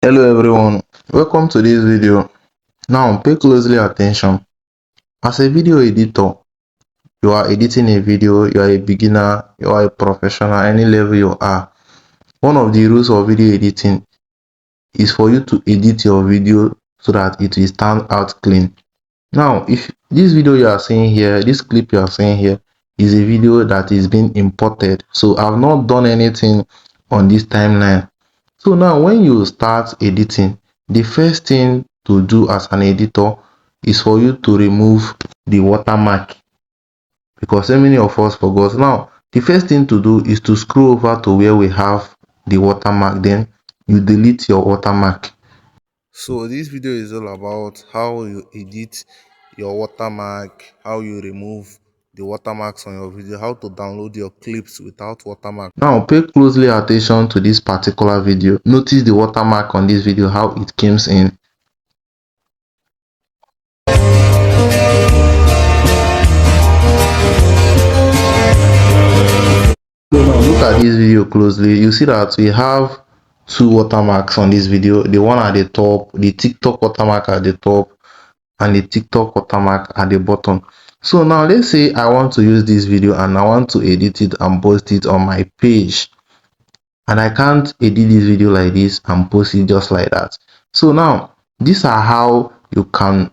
Hello everyone, welcome to this video. Now pay closely attention. As a video editor, you are editing a video, you are a beginner, you are a professional, any level you are. One of the rules of video editing is for you to edit your video so that it will stand out clean. Now if this video you are seeing here, this clip you are seeing here is a video that is being imported, so I've not done anything on this timeline. So now when you start editing, the first thing to do as an editor is for you to remove the watermark, because so many of us forgot. Now the first thing to do is to scroll over to where we have the watermark, then you delete your watermark. So this video is all about how you edit your watermark, how you remove the watermarks on your video, how to download your clips without watermark. Now pay closely attention to this particular video. Notice the watermark on this video, how it comes in. So now look at this video closely. You see that we have two watermarks on this video, the one at the top, the TikTok watermark at the top, and the TikTok watermark at the bottom. So now let's say I want to use this video and I want to edit it and post it on my page, and I can't edit this video like this and post it just like that. So now these are how you can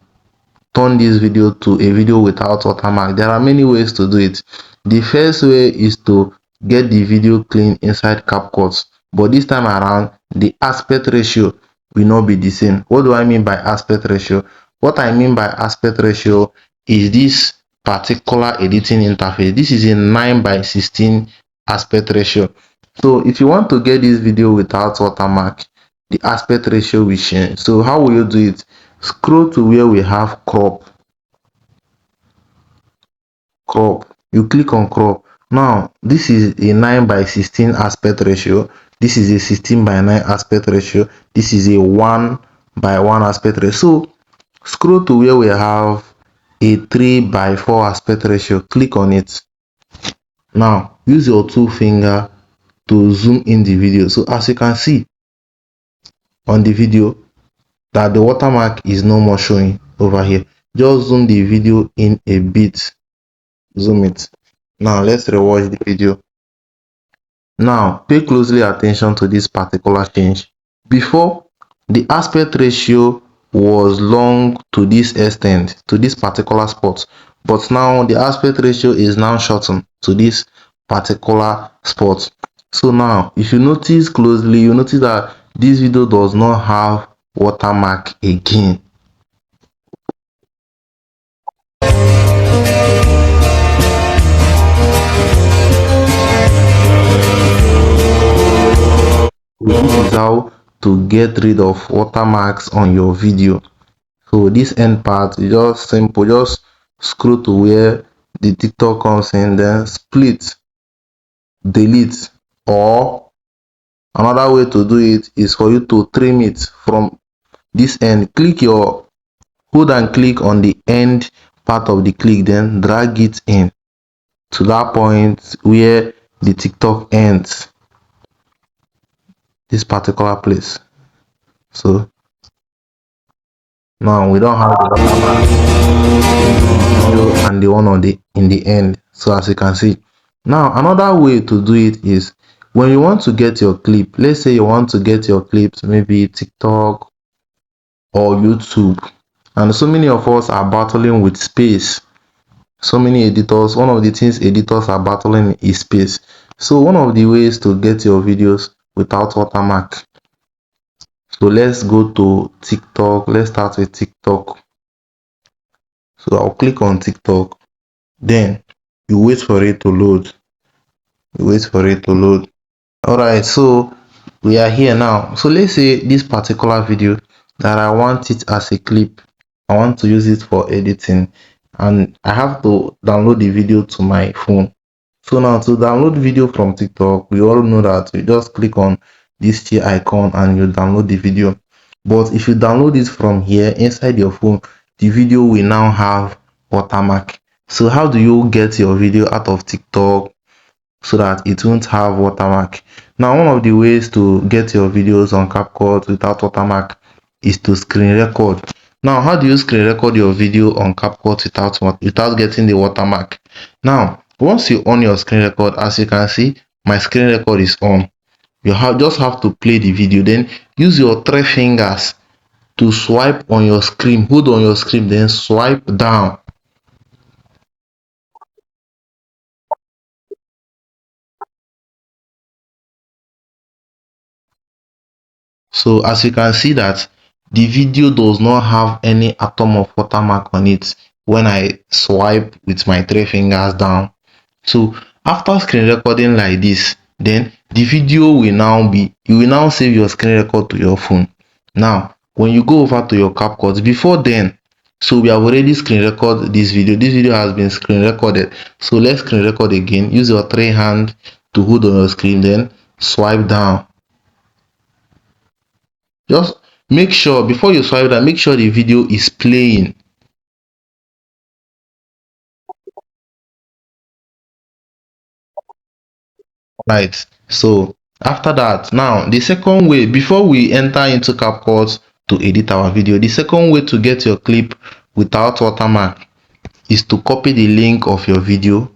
turn this video to a video without watermark. There are many ways to do it. The first way is to get the video clean inside CapCut, but this time around the aspect ratio will not be the same. What do I mean by aspect ratio? What I mean by aspect ratio is this particular editing interface. This is a 9:16 aspect ratio. So if you want to get this video without watermark, the aspect ratio will change. So how will you do it? Scroll to where we have crop. You click on crop. Now this is a 9:16 aspect ratio, this is a 16:9 aspect ratio, this is a 1:1 aspect ratio. So scroll to where we have a 3:4 aspect ratio, click on it. Now use your two finger to zoom in the video. So as you can see on the video that the watermark is no more showing over here. Just zoom the video in a bit, zoom it. Now let's rewatch the video. Now pay closely attention to this particular change. Before, the aspect ratio was long to this extent, to this particular spot, but now the aspect ratio is now shortened to this particular spot. So now if you notice closely, you notice that this video does not have watermark again. This is how to get rid of watermarks on your video. So this end part is just simple. Just scroll to where the TikTok comes in, then split, delete, or another way to do it is for you to trim it from this end. Hold and click on the end part of the clip, then drag it in to that point where the TikTok ends, this particular place. So now we don't have the watermark and the one on in the end. So as you can see, now another way to do it is when you want to get your clip. Let's say you want to get your clips, maybe TikTok or YouTube, and so many of us are battling with space. So many editors, one of the things editors are battling is space. So one of the ways to get your videos without watermark, so let's go to TikTok. Let's start with TikTok. So I'll click on TikTok, then you wait for it to load. All right, so we are here now. So let's say this particular video that I want it as a clip, I want to use it for editing, and I have to download the video to my phone. So now to download video from TikTok, we all know that you just click on this cheer icon and you download the video. But if you download it from here inside your phone, the video will now have watermark. So how do you get your video out of TikTok so that it won't have watermark. Now, one of the ways to get your videos on CapCut without watermark is to screen record. Now, how do you screen record your video on CapCut without getting the watermark? Now, once you on your screen record, as you can see, my screen record is on. You just have to play the video, then use your 3 fingers to swipe on your screen, hold on your screen, then swipe down. So as you can see that the video does not have any atom of watermark on it when I swipe with my 3 fingers down. So after screen recording like this, then the video will now be, you will now save your screen record to your phone. Now when you go over to your CapCut, before then, so we have already screen record this video has been screen recorded. So let's screen record again. Use your 3 hand to hold on your screen, then swipe down. Just make sure before you swipe down, make sure the video is playing. Right. So after that, now the second way, before we enter into CapCut to edit our video, the second way to get your clip without watermark is to copy the link of your video,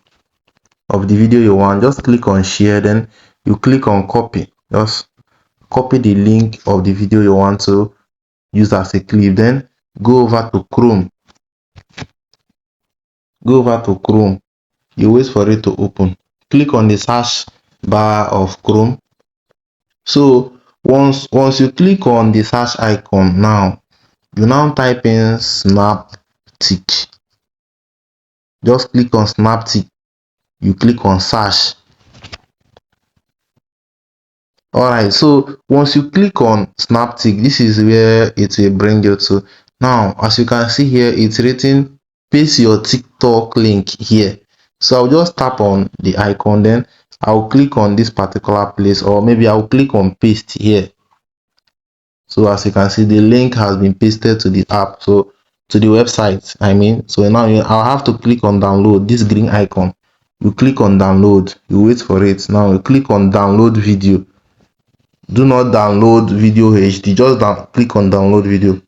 of the video you want. Just click on share, then you click on copy. Just copy the link of the video you want to use as a clip, then go over to Chrome. You wait for it to open. Click on the search bar of Chrome. So once you click on the search icon, now you now type in Snaptic. Just click on Snaptic. You click on search. Alright, so once you click on Snaptic, this is where it will bring you to. Now as you can see here, it's written paste your TikTok link here. So I'll just tap on the icon, then I'll click on this particular place, or maybe I'll click on paste here. So as you can see, the link has been pasted to the app, so to the website, I mean. So now I'll have to click on download, this green icon. You click on download, you wait for it. Now you click on download video. Do not download video HD, just click on download video.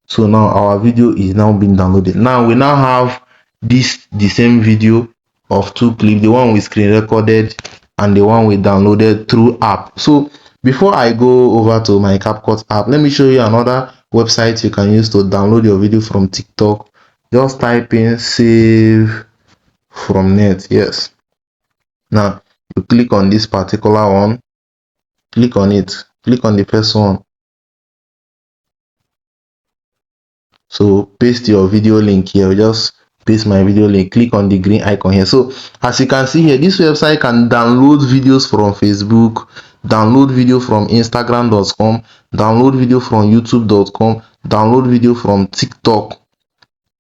So now our video is now being downloaded. Now we now have the same video of 2 clips, the one we screen recorded and the one we downloaded through app. So before I go over to my CapCut app, let me show you another website you can use to download your video from TikTok. Just type in save from net. Yes, now you click on this particular one, click on it, click on the first one. So paste your video link here. Just paste my video link, click on the green icon here. So as you can see here, this website can download videos from Facebook, download video from Instagram.com, download video from YouTube.com, download video from TikTok.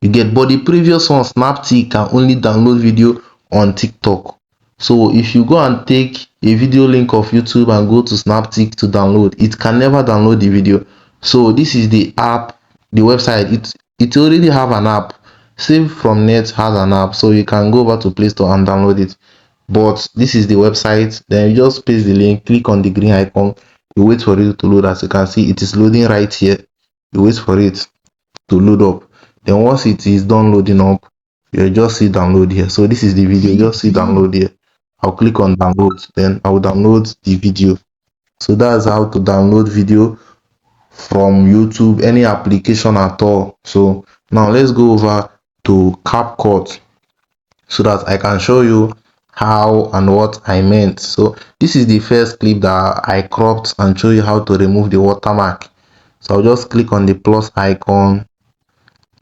You get, but the previous one, Snaptic, can only download video on TikTok. So if you go and take a video link of YouTube and go to Snaptic to download, it can never download the video. So this is the app, the website. It already have an app. Save from net has an app, so you can go over to Play Store and download it. But this is the website. Then you just paste the link, click on the green icon, you wait for it to load. As you can see, it is loading right here. You wait for it to load up. Then once it is done loading up, you just see download here. So this is the video, just see download here. I'll click on download, then I will download the video. So that's how to download video from YouTube, any application at all. So now let's go over to CapCut so that I can show you how and what I meant. So this is the first clip that I cropped and show you how to remove the watermark. So I'll just click on the plus icon,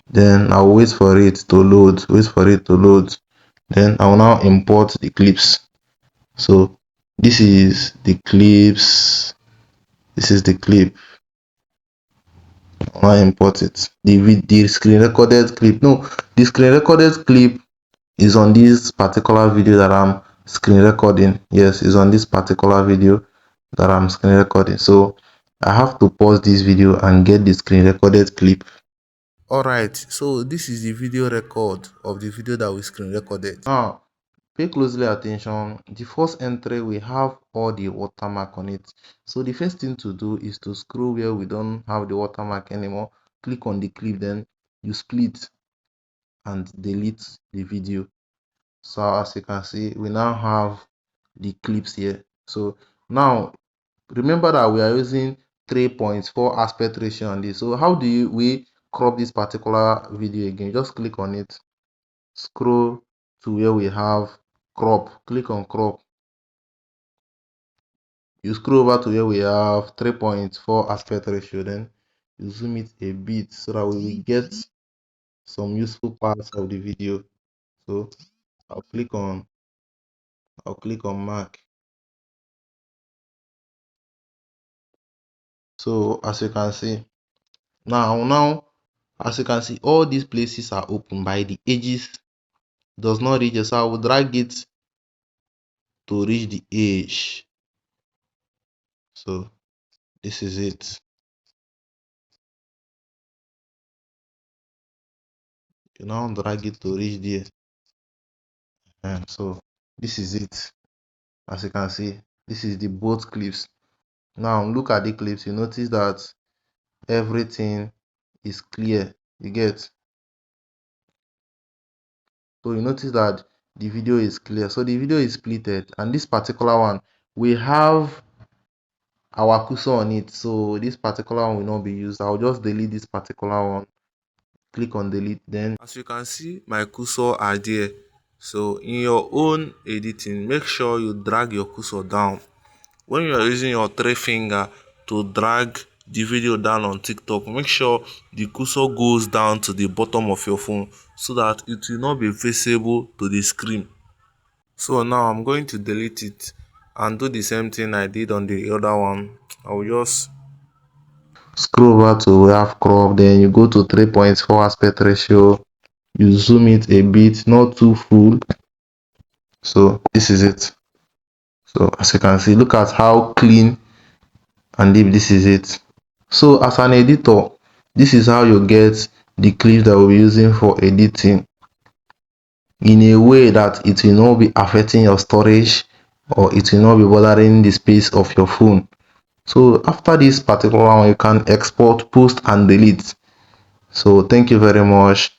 then I'll wait for it to load, then I'll now import the clips. So this is the clips, this is the clip. I'll now import it. The screen recorded clip, no, the screen recorded clip is on this particular video that I'm screen recording. Yes, it's on this particular video that I'm screen recording. So I have to pause this video and get the screen recorded clip. Alright, so this is the video record of the video that we screen recorded. Now pay closely attention. The first entry we have all the watermark on it. So the first thing to do is to scroll where we don't have the watermark anymore. Click on the clip, then you split and delete the video. So as you can see, we now have the clips here. So now remember that we are using 3.4 aspect ratio on this. So how do we crop this particular video again? Just click on it, scroll to where we have crop, click on crop. You scroll over to where we have 3.4 aspect ratio, then you zoom it a bit so that we will get some useful parts of the video. So I'll click on mark. So as you can see, now as you can see, all these places are open by the edges does not reach. So I will drag it to reach the edge. So this is it. You now drag it to reach there. And so this is it. As you can see, this is the both clips. Now look at the clips. You notice that everything is clear. You get. So you notice that the video is clear. So the video is splitted, and this particular one we have our cursor on it. So this particular one will not be used. I'll just delete this particular one. Click on delete. Then as you can see, my cursor are there. So in your own editing, make sure you drag your cursor down. When you are using your 3 finger to drag the video down on TikTok, make sure the cursor goes down to the bottom of your phone so that it will not be visible to the screen. So now I'm going to delete it and do the same thing I did on the other one. I will just scroll over to half crop, then you go to 3.4 aspect ratio, you zoom it a bit, not too full. So this is it. So as you can see, look at how clean and deep this is it. So as an editor, this is how you get the clips that we'll be using for editing in a way that it will not be affecting your storage or it will not be bothering the space of your phone. So after this particular one, you can export, post and delete. So thank you very much.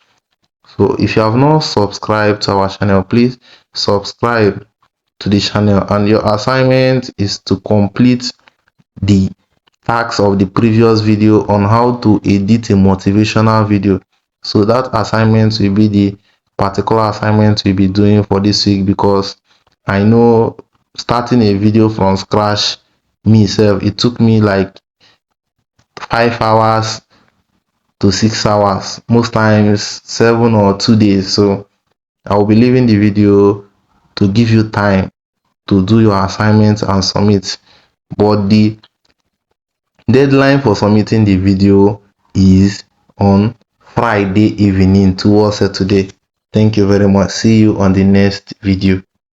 So if you have not subscribed to our channel, please subscribe to the channel, and your assignment is to complete the tasks of the previous video on how to edit a motivational video. So that assignment will be the particular assignment we'll be doing for this week, because I know starting a video from scratch myself, it took me like 5 hours to 6 hours, most times 7 or 2 days. So I will be leaving the video to give you time to do your assignments and submit, but the deadline for submitting the video is on Friday evening towards Saturday. Thank you very much. See you on the next video.